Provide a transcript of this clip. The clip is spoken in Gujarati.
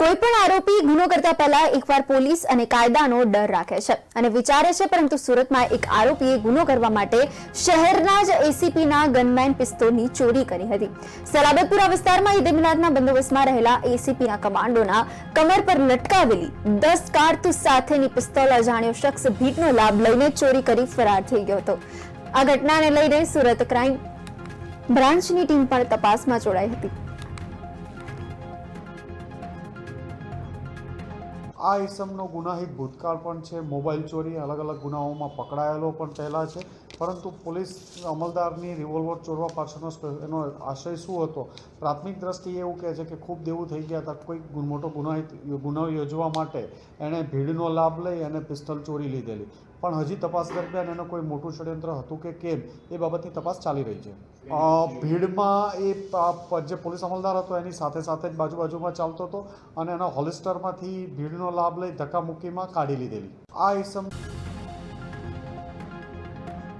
કોઈપણ આરોપી ગુનો કરતા પહેલા એકવાર પોલીસ અને કાયદાનો ડર રાખે છે અને વિચારે છે, પરંતુ સુરતમાં એક આરોપીએ ગુનો કરવા માટે શહેરના જ એસીપીના ગનમેન પિસ્તોલની ચોરી કરી હતી। સલાબતપુરા વિસ્તારમાં ઈદ મિલાદના બંદોબસ્તમાં રહેલા એસીપીના કમાન્ડોના કમર પર લટકાવેલી 10 કારતૂસ સાથેની પિસ્તોલ અજાણ્યો શખ્સ ભીડનો લાભ લઈને ચોરી કરી ફરાર થઈ ગયો હતો। આ ઘટનાને લઈને સુરત ક્રાઇમ બ્રાન્ચની ટીમ પણ તપાસમાં જોડાઈ હતી। આ ઇસમનો ગુનાહિત ભૂતકાળ પણ છે। મોબાઈલ ચોરી અલગ અલગ ગુનાઓમાં પકડાયેલો પણ પહેલાં છે, પરંતુ પોલીસ અમલદારની રિવોલ્વર ચોરવા પાછળનો એનો આશય શું હતો? પ્રાથમિક દ્રષ્ટિએ એવું કહે છે કે ખૂબ દેવું થઈ ગયા હતા, કોઈ મોટો ગુનો યોજવા માટે એણે ભીડનો લાભ લઈ અને પિસ્તોલ ચોરી લીધેલી, પણ હજી તપાસ દરમિયાન એનો કોઈ મોટું ષડયંત્ર હતું કે કેમ એ બાબતની તપાસ ચાલી રહી છે। ભીડમાં એ જે પોલીસ અમલદાર હતો એની સાથે સાથે જ બાજુમાં ચાલતો હતો અને એના હોલિસ્ટરમાંથી ભીડનો લાભ લઈ ધક્કામુક્કીમાં કાઢી લીધેલી। આ ઇસમ